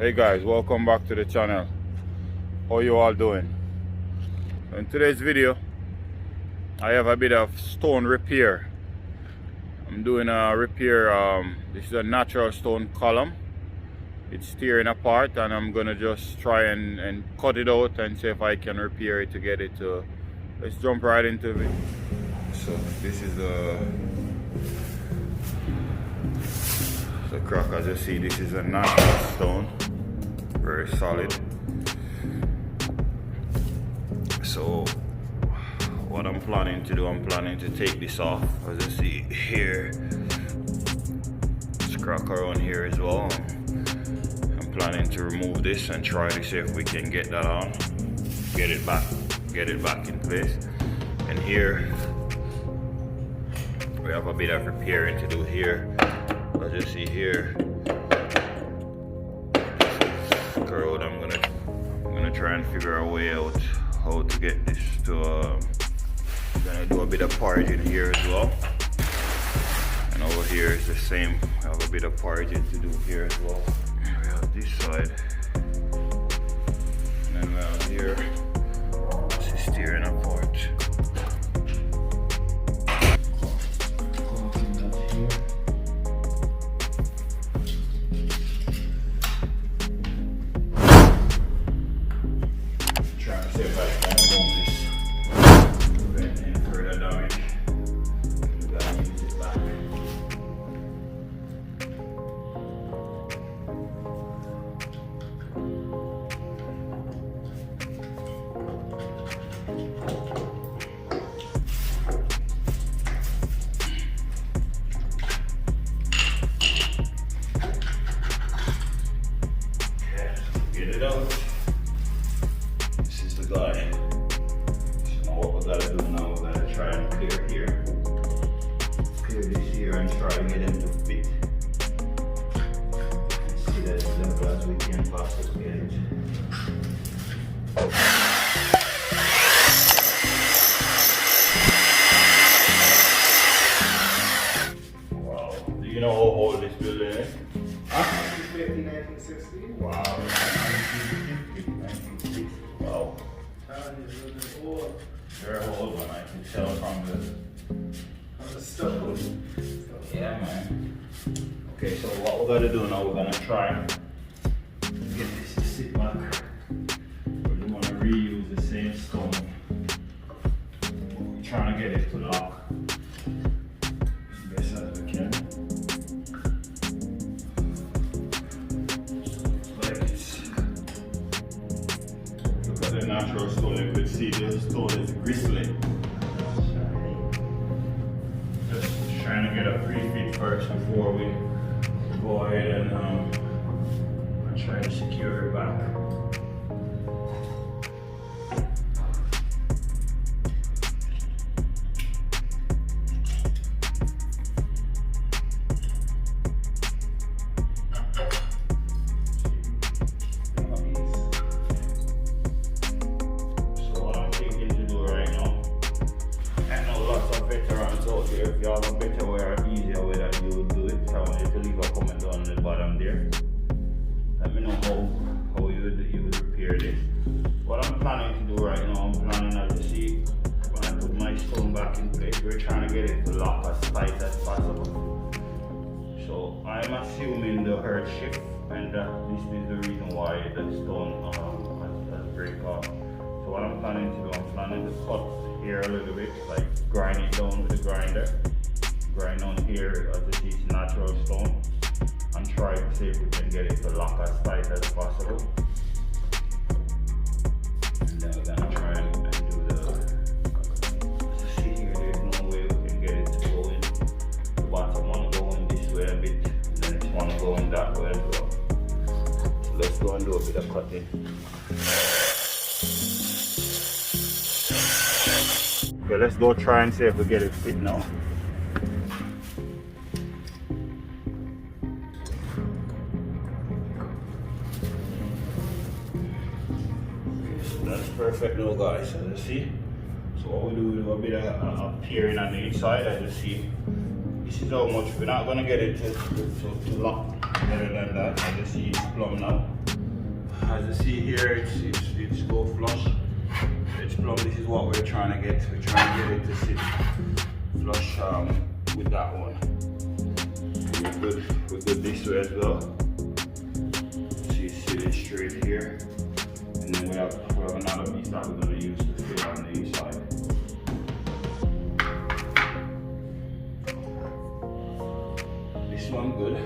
Hey guys, welcome back to the channel. How you all doing? In today's video I have a bit of stone repair. I'm doing a repair. This is a natural stone column. It's tearing apart and I'm gonna just try and cut it out and see if I can repair it to get it to. Let's jump right into it. So this is the crack. As you see, this is a natural stone, very solid. So what I'm planning to do, I'm planning to take this off. As you see here, this crack around here as well. I'm planning to remove this and try to see if we can get that on, get it back in place. And here we have a bit of repairing to do here. As you see here, corrode. I'm gonna try and figure a way out how to get this to. I'm gonna do a bit of parging here as well, and over here is the same. I have a bit of parging to do here as well. We have this side, and then we have here. This is tearing apart. This is the guy. So what we gotta do now, we gotta try and clear here. Clear this here and try to get him to fit. And see that as level as we can possibly get it. Wow. Do you know how old this building is? 1960. Wow. Wow. Very old one, I can tell from the stone. Yeah, man. Okay, so what we're gonna do now, we're gonna try and get this to sit back. We're gonna reuse the same stone. We're trying to get it to lock as best as we can. The natural stone, you could see the stone is gristly. Just trying to get a pre-fit first before we go ahead and try to secure it back. If you have a better way or easier way that you would do it, I want you to leave a comment down on the bottom there. Let me know how you would repair this. What I'm planning to do right now, I'm planning to see when I put my stone back in place, we're trying to get it to lock as tight as possible. So I'm assuming the earth shift, and this is the reason why the stone has break off. So what I'm planning to do, I'm planning to cut here a little bit, like grind it down with the grinder. Grind on here as it is natural stone, and try to see if we can get it to lock as tight as possible. And then we're gonna try and do the. See here, there's no way we can get it to go in. The bottom one going this way a bit, and then this one going that way as well. So let's go and do a bit of cutting. Okay, let's go try and see if we get it fit now. Okay, so that's perfect now, guys, as you see. So what we do a bit of peering on the inside, as you see. This is how much. We're not going to get it to lock Better than that. As you see, it's plumb now. As you see here, it's go flush. It's plumb. This is what we're trying to get. We're trying to get it to sit flush with that one. We're good this way as well. See, it's sitting straight here. And then we have another piece that we're going to use to fill on the inside. This one good.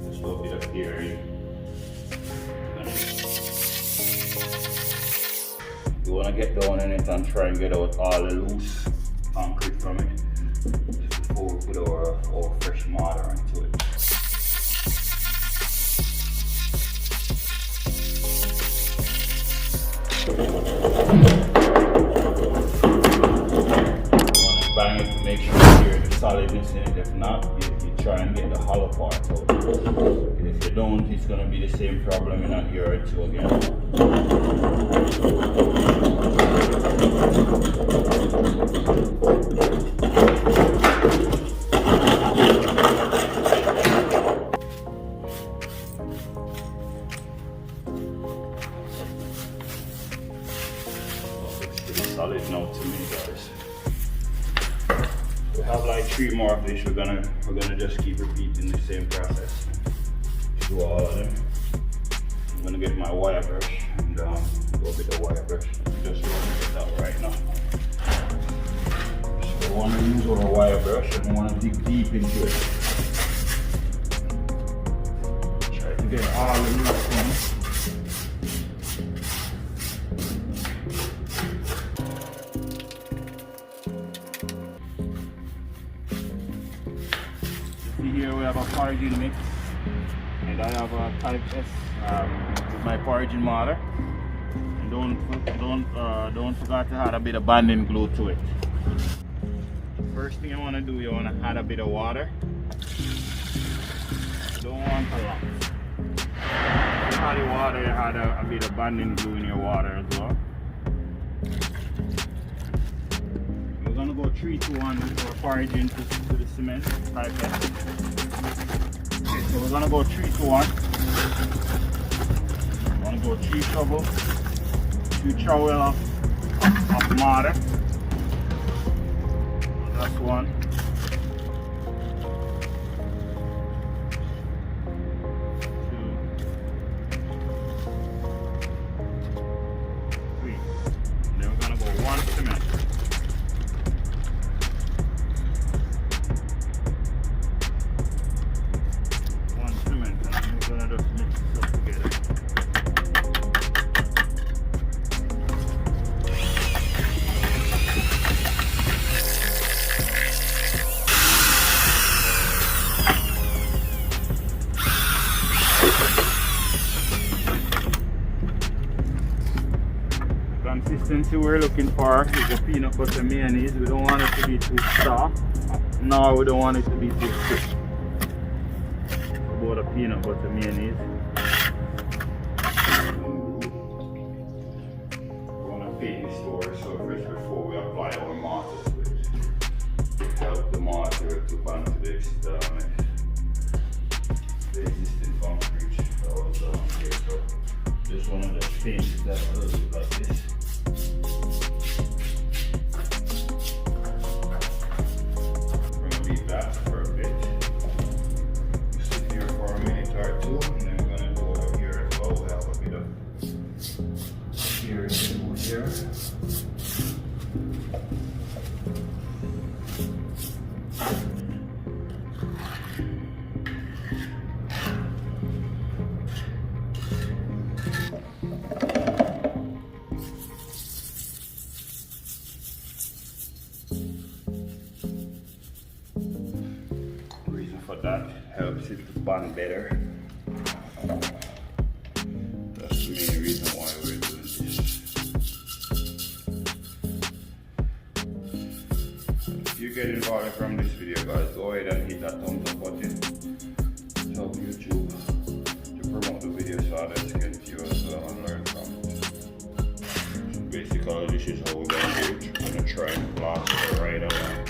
Just a little bit of pier in. You want to get down in it and try and get out all the loose concrete from it before we put our fresh mortar into it. Bang it to make sure you hear the solidness in it. If not, you try and get the hollow part out. If you don't, it's going to be the same problem in a year or two again. Looks pretty solid now to me, guys. We have like 3 more of these. We're gonna just keep repeating the same process. Do all of them. I'm gonna get my wire brush and go with the wire brush. Just run it out right now. So we want to use our wire brush and we want to dig deep into it. Try to get all the loose ones. Here we have a pargeing mix, and I have a type S with my pargeing mortar. And don't forget to add a bit of banding glue to it. First thing you want to do, you want to add a bit of water. Don't want a lot. If you add the water, you add a bit of banding glue in your water as well. We're gonna go 3-2-1 with our pargeing to the cement type S. Okay, so we're gonna go 3-2-1. We're gonna go 3 shovel, 2 trowel of mortar. That's 1. 2, 3. And then we're gonna go 1 cement. Consistency we're looking for is the peanut butter mayonnaise. We don't want it to be too soft, nor we don't want it to be too thick. About the peanut butter mayonnaise. We want to paint the store surface before we apply our mortar to it. Help the mortar to bond to the existing concrete that was here. So just want to just paint it that a little bit like this. We're going to leave that for a bit. Sit here for a minute or 2, and then we're going to go over here as well. We have a bit of here and here. That helps it to bond better. That's the main reason why we're doing this. If you get involved from this video, guys, go ahead and hit that thumbs up button. Help YouTube to promote the video so others can view as well and learn from it. So basically, this is how we're going to do it. We're going to try and plaster right away.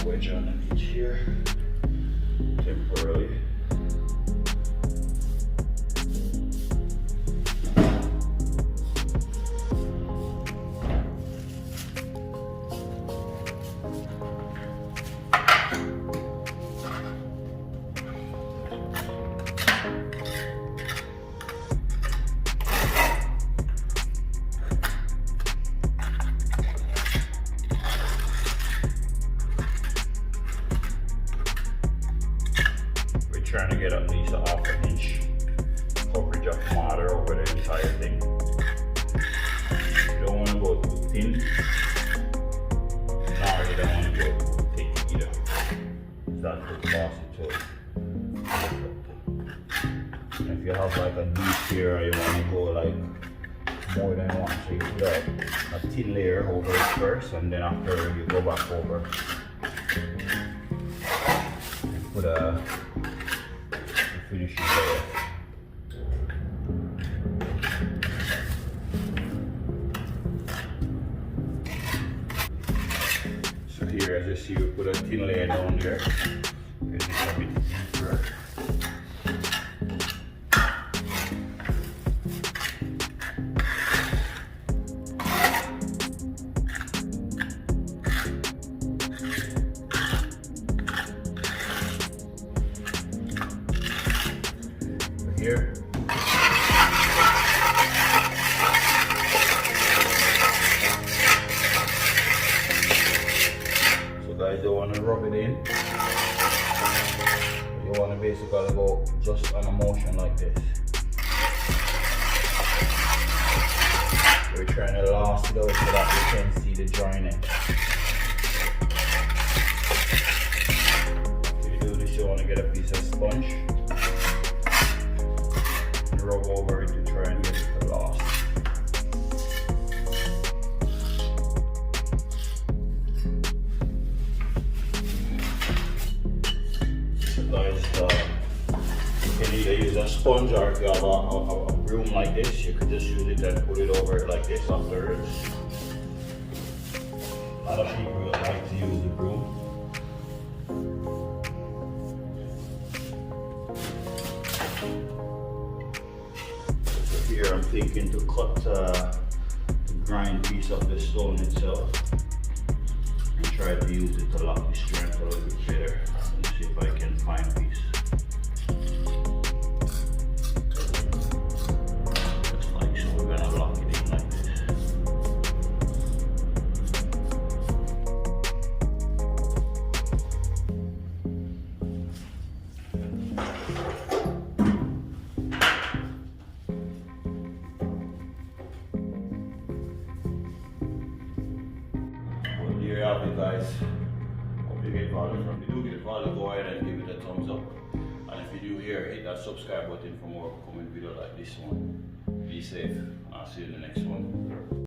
wedge on the edge here temporarily. Trying to get at least a half an inch coverage of mortar over the entire thing. You don't want to go too thin, nor you don't want to go too thick either. That could cause it to lift up. If you have like a deep pier, or you want to go like more than one, so you put a thin layer over it first, and then after you go back over, you put a finishing layer. So here, as you see, we put a thin layer down there. It's a bit deeper. Here. So guys, you want to rub it in. You want to basically go just on a motion like this. We're trying to last it out so that you can see the joining. So you do this, you want to get a piece of sponge. Rub over it to try and get it to last. So guys, you can either use a sponge, or if you have a broom like this, you could just use it and put it over it like this afterwards. A lot of people like to use the broom. Here I'm thinking to cut the grind piece of the stone itself and try to use it to lock the strength a little bit better. Let's see if I can find a piece. Just like so, we're gonna lock it in like this. Here you have it, guys. Hope you get value from it. If you do get value, go ahead and give it a thumbs up. And if you do here, hit that subscribe button for more upcoming videos like this one. Be safe. I'll see you in the next one.